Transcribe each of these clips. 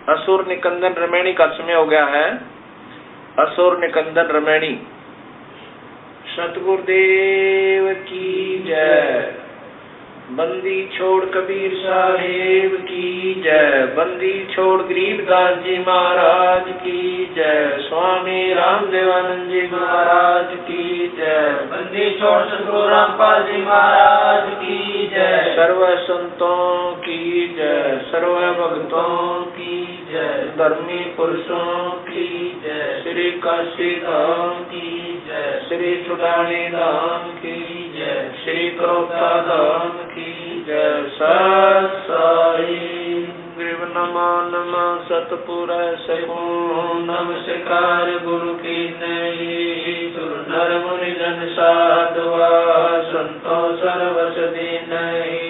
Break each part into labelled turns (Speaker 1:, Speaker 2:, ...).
Speaker 1: असुर निकंदन रमैणी का समय हो गया है। असुर निकंदन रमैणी। सतगुरुदेव की जय। बंदी छोड़ कबीर साहेब की जय। बंदी छोड़ गरीबदास जी महाराज की जय। स्वामी रामदेवानंद जी महाराज की जय।
Speaker 2: बंदी छोड़ सतगुरु रामपाल जी महाराज की जय।
Speaker 1: सर्व संतों की जय। सर्व भक्तों की जय। धर्मी पुरुषों की जय। श्री काशी धाम की जय। श्री चुड़ानी धाम की जय। श्री करोता धाम की जय। सत साई ग्रीव नमा नमा सतपुर सगुण नमस्कार गुरु की नई। सुर नर मुनि जन साधुआ संतो सर्वस दीनहि।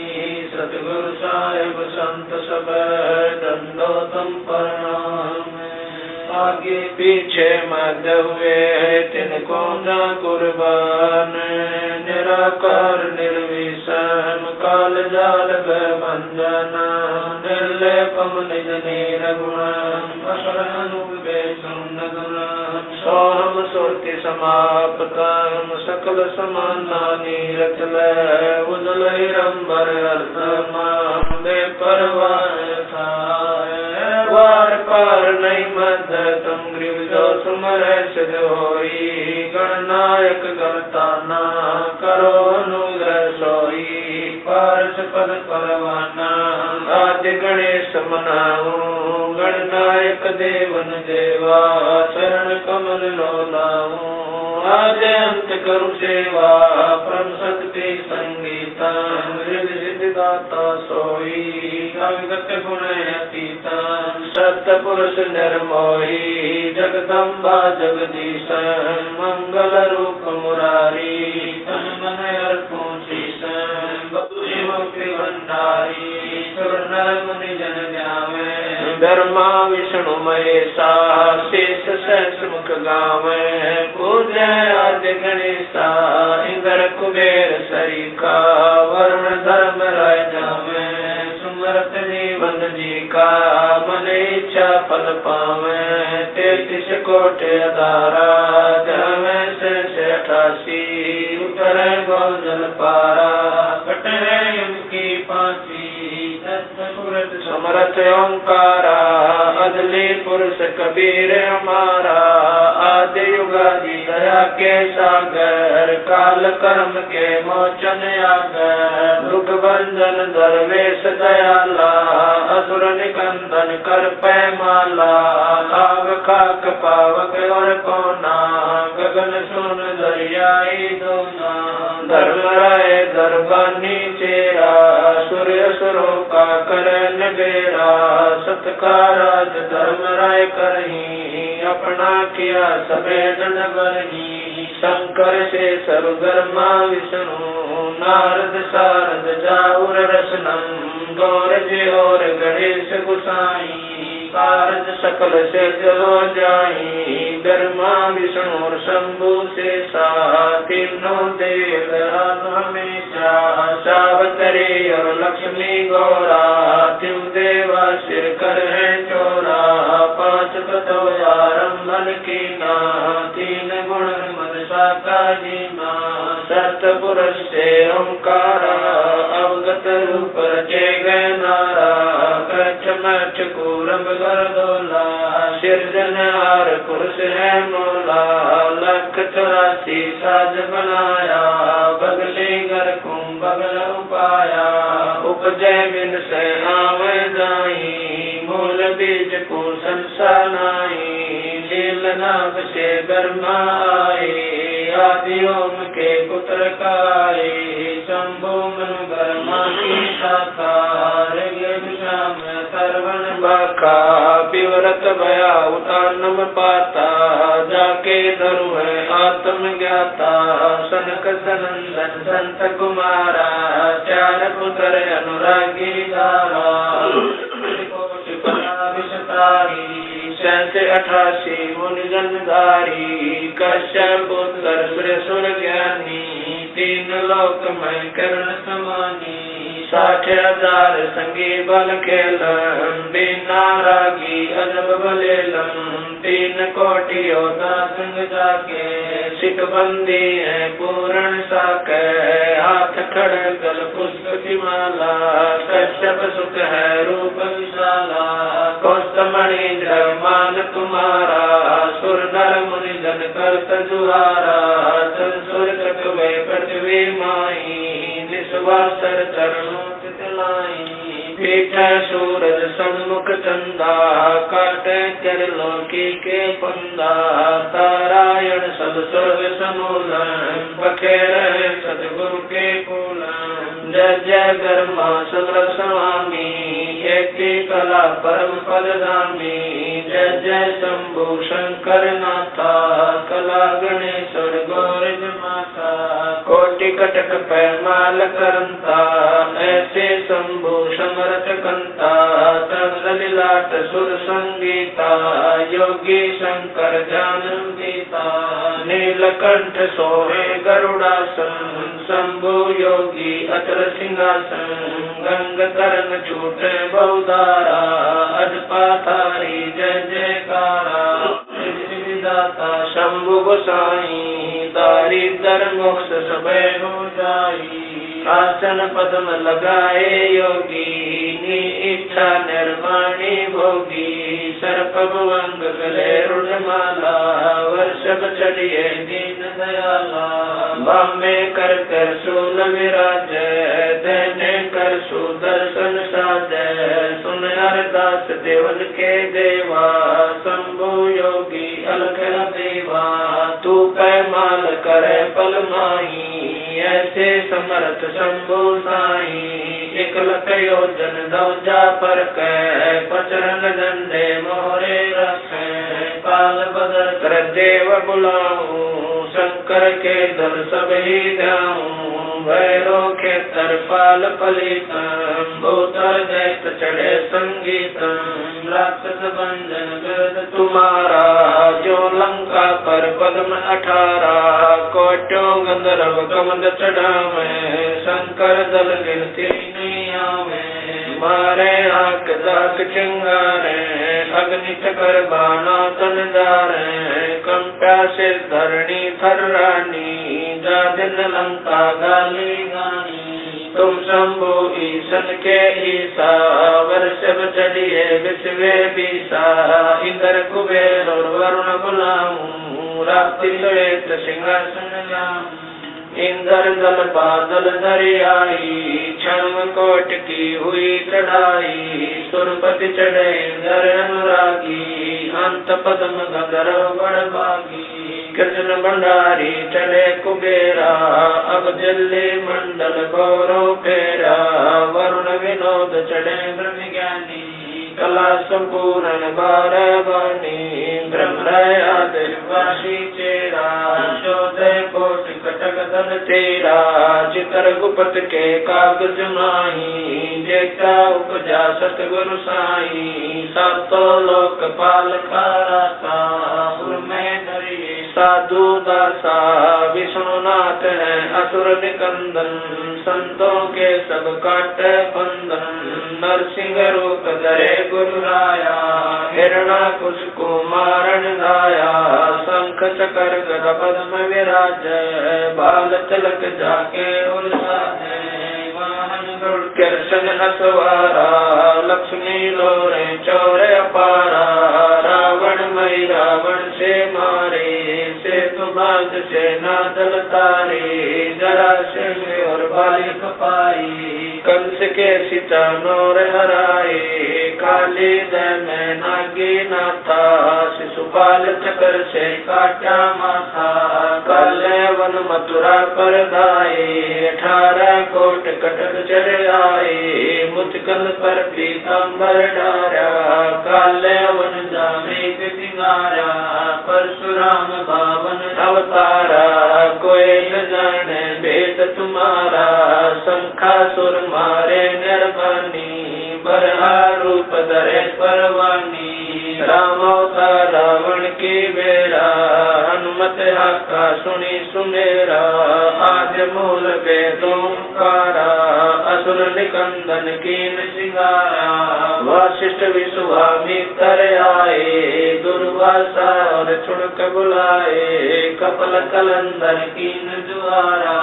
Speaker 1: सतगुरु साहिब संत सब दंडो तुम प्रणाम। आगे पीछे मत हुए तिनको न कुर्बान। निराकार निर्विषम काल जाल भंजन। निर्लेपम निज निर्गुणम असरनुपेशम गुणम। सोहम सुरति समाप्तम सकल समानानि रचले। उदलैरंबर अर्धमा बेपरवाह थाय। वार पार नहीं मद तुम ग्रीव जो सुमर सिद्ध होई। गणनायक गणताना करो अनुग्रह सोई। पारस पद परवाना आदि गणेश मनाऊं। गणनायक देवन देवा शरण कमल लो लाऊं। आदि अंत करु सेवा परम शक्ति संगीता। हृदय सिद्धि दाता सोई अविगत गुण अतीता। सत्य पुरुष निर्मोही जगदम्बा जगदीश। मंगल रूप मुरारी तन मन अर्पण शीश। बपुरी मुक्ति भंडारी सुर नर मुनि जन ध्यावे। ब्रह्मा विष्णु महेशा शेष सहस मुख गावे। पूज्य आदि गणेशा इंद्र कुबेर सरीखा। वरुण धर्म राय जावे। सुमरत जीवन जी का मन इच्छा फल पावे। 33 कोटि अधारा जमे से 88। उतर गोजल पारा कटे उनकी फांसी। समरथ ओंकारा अदली पुरुष कबीर हमारा। आदि युगादि दया के सागर काल कर्म के मोचन आगर। दुख भंजन दरवेश दयाला असुर निकंदन कर पैमाला। आग खाक पावक और पौना गगन सुन दरियाई दोना। धर्म राय दरबानी चेरा सूर्य सुरों का करन बेरा। सत्काराज धर्म राय करही अपना किया सबे जन बरही। शंकर से सर्वधर्मा विष्णु नारद सारद जाऊर रसनम। गौर जी और गणेश गुसाई कारज सकल से हो जाई। ब्रह्मा विष्णु और शंभु से तीनों देव हमेशा। सावतरी और लक्ष्मी गौरा तिम देवा सिर कर है चोरा। 5 पतो आरंभन की ना 3 गुण मनसा का जीना। सतपुरुष से ओंकारा अवगत रूप रचे गए नारा। कच्छ मच्छ कूरम गर्दोला सिरजनहार पुरुष है मोला। 184 साज बनाया बगले घर कुंभ बगल उपाया। उपजय बिन से आवे जाई मूल बीज को संसानाई। लील नाग से ब्रह्मा आए आदि ओम के पुत्र काए। शंभु मनु ब्रह्मा की शाखा ऋग्वेद में सर्वण बाका। विवरत भया उतानम पाता जाके धरु है आत्म ज्ञाता। सनक सनंदन संत कुमारा 4 पुत्र अनुरागी धारा। 88 मुनि जनधारी। कश्यप पुत्र सुर ज्ञानी 3 लोक में करण समानी। 60,000 संगी बल खेलम बिना रागी अजब बलेलम 3 कोटि योद्धा संग जाके सिख बंदी है पूर्ण साके हाथ खड़गल पुष्प की माला कश्यप सुख है रूप विशाला कौस्तमणि मान तुम्हारा सुर नर मुनि जन करत जुहारा संसुर चकवे पृथ्वी माई निस्वासर चरणों चितलाई पीठ सूरज सन्मुख चंदा काटे कर लोकी के पंदा तारायण सब स्वर्ग समूलन बखेर सदगुरु के कूलन जय जय गर्मा समर स्वामी एक कला परम पद धामी जय जय शंभु शंकर नाथा कला गणेश्वर गौरज माता कोटि कटक पैमाल करंता ऐसे शंभु समरथ कंता तंगलिलाट सुर संगीता योगी शंकर जानम गीता नीलकंठ सोहे गरुड़ासन शंभु योगी अचल सिंहासन गंग तरन छूटे बहुधारा अजपातारी जय जयकारा दाता शंभु गोसाई दारिद्र मोक्ष सबे हो जाई आसन पद्म लगाए योगी नी इच्छा निर्वाणी भोगी सर्प भुवंग गले रुणमाला वर्षभ चढ़िए दीन दयाला बामे कर सूल विराज देने कर सुदर्शन साज सुन अरदास देवन के देवा शंभु योगी अलग देवा तू पैमाल करे पल माही ऐसे समर्थ शंभु साई 1 लख योजन दौजा पर पचरंग झंडे मोरे रखे काल बदल कर देव बुलाऊं शंकर के दल सब ही गाऊं भैरो के तरपाल पलितम भूतर दैत चढ़े संगीतम राक्षस भंजन गर्द तुम्हारा जो लंका पर पद्म 18 कोटों गंधर्व कमंद चढ़ावे शंकर दल गिनती नहीं आवे मारे आंख दाक चिंगारे अग्नि चकर बाना तन जारे कंप्या से धरणी थर्रानी जा दिन लंका गाली गानी तुम शंभु ईशन के ईसा वर्षभ चढ़िए विश्वे बीसा इंद्र कुबेर और वरुण बुलाऊं रात्रि श्वेत सिंहासन लाऊं इंद्र दल बादल दरियाई क्षण कोट की हुई चढ़ाई सुरपति चढ़े इंद्र अनुरागी अंत पद्म गंधर्व बड़भागी कृष्ण भंडारी चढ़े कुबेरा अब जल्दी मंडल गौरव फेरा वरुण विनोद चढ़े ब्रह्म ज्ञानी कला संपूर्ण बारवानी ब्रह्मरायादिवासी चेरा चौदह कोटि कटक दल तेरा चितर गुप्त के कागज माही जेता उपजा सतगुरु साई सातों लोक पाल खाराता में धरिए साधु दासा विष्णुनाथ है असुर निकंदन संतों के सब काट बंधन नरसिंह रूप धरे गुरु राया हिरणा कुश कुमारन गाया शंख चकर गदा पद्म विराज बाल तिलक जाके उल्लास कृष्ण असवारा लक्ष्मी लोरे चौर अपारा रावण मई रावण से मारे से तुभाग से नादल तारे जरा सिंह और बालिक पाई कंस के सीता नौर हराए काली दम नागी नाथा शिशुपाल चक्र से काटा माथा काले वन मथुरा पर गाए 18 कोट कटक चढ़ आए मुचकल पर पीताम्बर डारा काले वन जामे सिंगारा परशुराम बावन अवतारा कोई न जाने भेद तुम्हारा शंखासुर मारे निर्वाणी बरहा रूप धरे परवानी राम अवतार रावण की बेड़ा हनुमत हाका सुनी सुमेरा आज मूल वेदों कारा असुर निकंदन कीन सिंगारा। वशिष्ठ विश्वामित्र आए दुर्वासा और छुड़क बुलाए कपल कलंदर कीन जुआरा।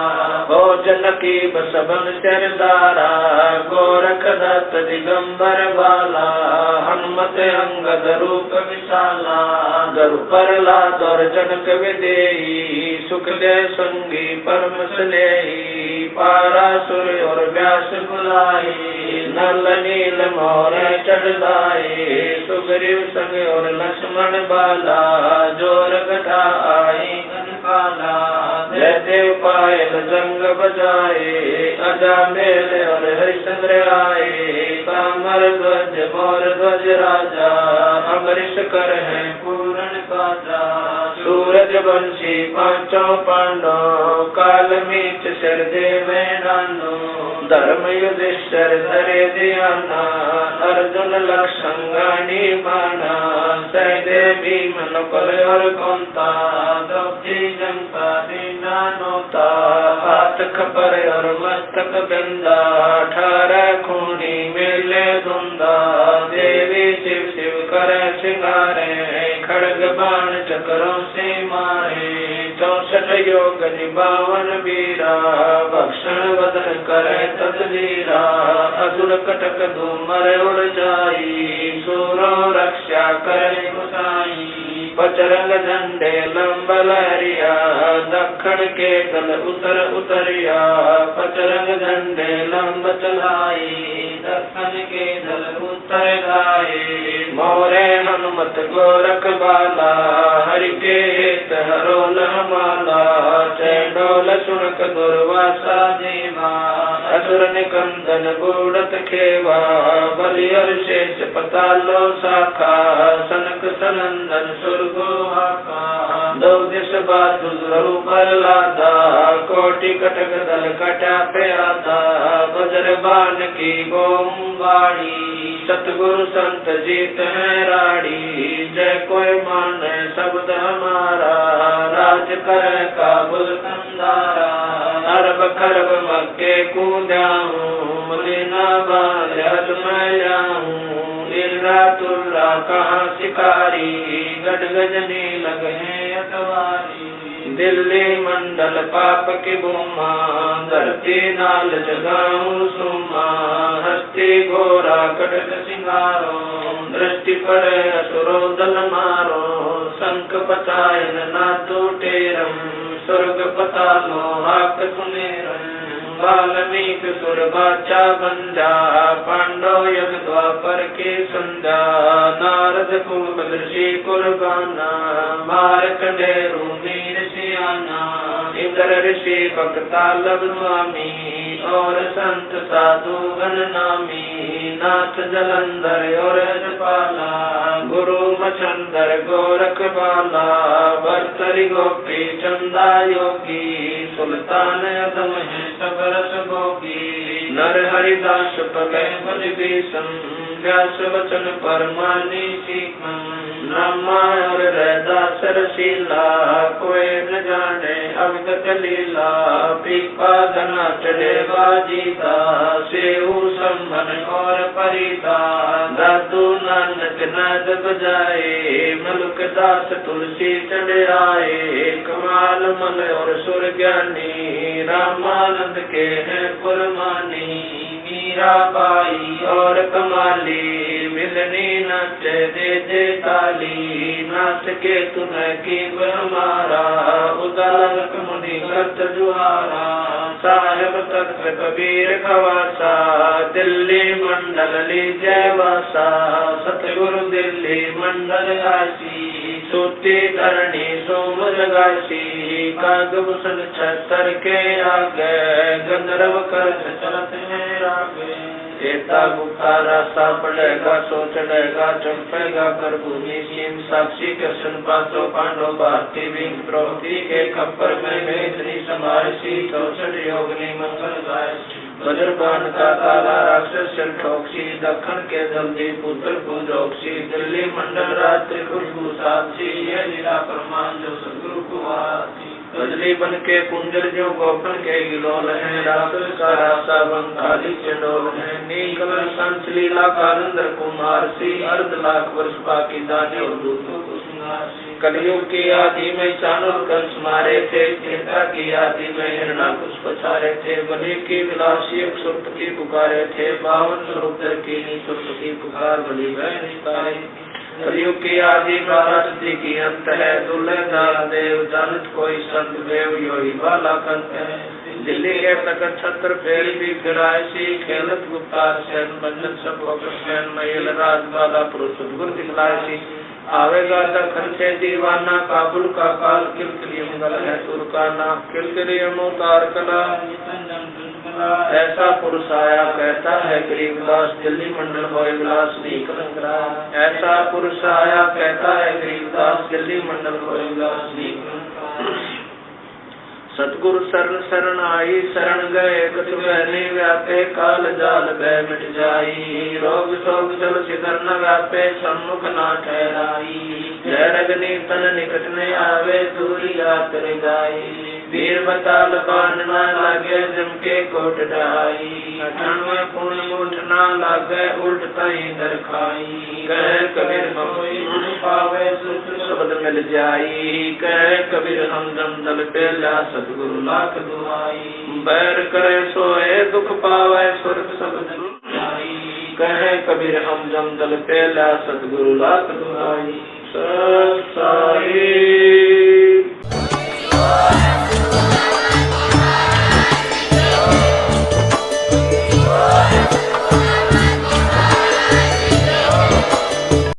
Speaker 1: भोजन की बसबन सरदारा गोरख दत्त दिगंबर बाला। हनुमत अंगद रूप विशाला गरु प्रहलाद और जनक विदेही। सुखदेव संगी परम स्नेही पारासुर और व्यास बुलाए। नल नील मोर चढ़ाए सुग्रीव संग और लक्ष्मण बाला। जोर गदा आई काला जयदेव पायल जंग बजाए। अजा मेल और हरिश्चंद्र आए कामर ध्वज मोर ध्वज राजा। अमृष कर है पूर्ण काजा। सूरज वंशी पांचों पांडव काल मीच सिर देवे नानो। धर्म युधिष्ठिर धरे ध्याना अर्जुन लक्षण गानी माना। सहदेव भीम नकुल और कुंता द्रौपदी जनता दीना नोता। हाथ खपर और मस्तक बिंदा 18 खूनी मेले धुंदा। देवी शिव शिव करे सिंगारे खड़ग बाण चक्रों से मारे। 64 योग निभावन वीरा भक्षण वदन करे तदवीरा। असुर कटक धूमर उड़ जाई सूरो रक्षा करे गुसाई। बजरंग झंडे लंब लहरिया दक्षिण के दल उतर उतरिया। बजरंग झंडे लंब चलाई दक्षिण के दल उतर गाए। मोरे हनुमत गोरख बाला हरि के हित हरोल माला। चैडोल सुनक दुर्वासा जीवा असुर निकंदन बूढ़त खेवा। बलियर शेष पतालो शाखा सनक सनंदन सुरगो हाका। दो दिश बादुर प्रहलादा कोटि कटक दल कटा पे आता। वज्र बाण की बोम बाड़ी सतगुरु संत जीत है राड़ी। जय कोई मान शब्द हमारा राज कर काबुल कंदारा। अरब खरब मक्के कूदाऊं लीना बाल मैं जाऊं। इर्रा तुर्रा कहाँ शिकारी गज गजनी लगे अतवारी। दिल्ली मंडल पाप की बुमा धरती नाल जगाऊं सुमा। हस्ती घोरा कटक सिंगारो दृष्टि पड़े असुरो दल मारो। शंख पतायन ना टूटेरम स्वर्ग पतालो हाक सुनेरम। वाल्मीक सुर बाचा बंजा पांडव यग द्वापर के संध्या। नारद कुल ऋषि कुर्बाना मार्कंडेय मीर सियाना। इंद्र ऋषि भक्तालब स्वामी और संत साधु गण नामी। नाथ जलंधर और पाला गुरु मचंदर गोरख बाला। भर्तरी गोपी चंदा योगी सुल्तान अदम है सब रस भोगी। नर हरिदास पगे बलि भीषण व्यास वचन परमानी सीखम। ब्रह्मा और रैदास रसीला कोई न जाने अवगत लीला। पीपा धना चढ़े बाजीता सेऊ संभन और परिता। दादू नानक नाद बजाए मलुक दास तुलसी चढ़ आए। कमाल मल और सुर ज्ञानी रामानंद के हैं पुरमानी। मीरा बाई और कमाली मिलनी नाच दे दे ताली। नाच के तुम्हें की हमारा उदालक मुनि करत जुहारा। साहेब तख्त कबीर खवासा दिल्ली मंडल लीजय वासा। सतगुरु दिल्ली मंडल काशी सूती धरणी सोम जगासी। कागभूषण छतर के आगे गंधर्व कर चलत है रागे। एता गुप्ता रास्ता पड़ेगा सोचड़ेगा चंपेगा कर भूमि सीम। साक्षी कृष्ण पांचों पांडव भारती बिंग द्रौपदी के खप्पर में मेघनी समारसी। 64 योगनी मंगल गायसी। वज्रबाण का ताला राक्षस ठोक्सी। दक्षिण के जल्दी पुत्र पूजोक्सी। दिल्ली मंडल रात्रि खुशबू साक्षी। ये लीला प्रमाण जो सदगुरु को आती। कजली बन के कुंजर जो गोपन के गिलोल है, रासुल का रासा बंगाली चंडोल है, नील संत लीला कानंदर कुमार सी, अर्ध लाख वर्ष बाकी दाने और दूतों को सिंगार सी। कलयुग की आदि में चाणूर कंस मारे थे, चिंता की आदि में हिरणा कुछ पछारे थे, बलि की विलासी एक सुरपति पुकारे थे, 52 स्वरूप की सुरपति पुकार बलि वह निस्तारे। कलयुग की आदि बाराती की अंत है, दुल्हे दाल देव जानत कोई संत देव योही बाला कंत है। दिल्ली के तकत छत्र फेर भी फिराए सी, खेलत गुप्तार सैन बंधन सब सैन महिल राज बाला पुरुष गुर दिखलाए सी। आवेगा दखन से दीवाना, काबुल का काल किलकिली मंगल है तुर्काना, किलकिली अवतार कला ऐसा पुरुष आया कहता है गरीबदास, दिल्ली मंडल होए विलास नहीं कलंकरा। ऐसा पुरुष आया कहता है गरीबदास, दिल्ली मंडल होए विलास नहीं कलंकरा। सतगुरु शरण शरण आई, शरण गए कछ बहने व्यापे, काल जाल भय मिट जाई, रोग शोक जल सिधर न व्यापे, सम्मुख ना ठहराई। जय रगनी तन निकट न आवे, दूरी जात जाई, वीर बताल बान न लागे, जम के कोट ढाई। 98 पूर्ण मुठ न लागे, उल्ट तई दर खाई। कह कबीर हम पावे, सुख शब्द मिल जाई, कह कबीर हम जम दल पेला, सतगुरु लाख दुआई। बैर करे सोए दुख पावे, सुरत शब्द दुआई, कहे कबीर हम जम दल पेला, सतगुरु लाख दुआई। सत साई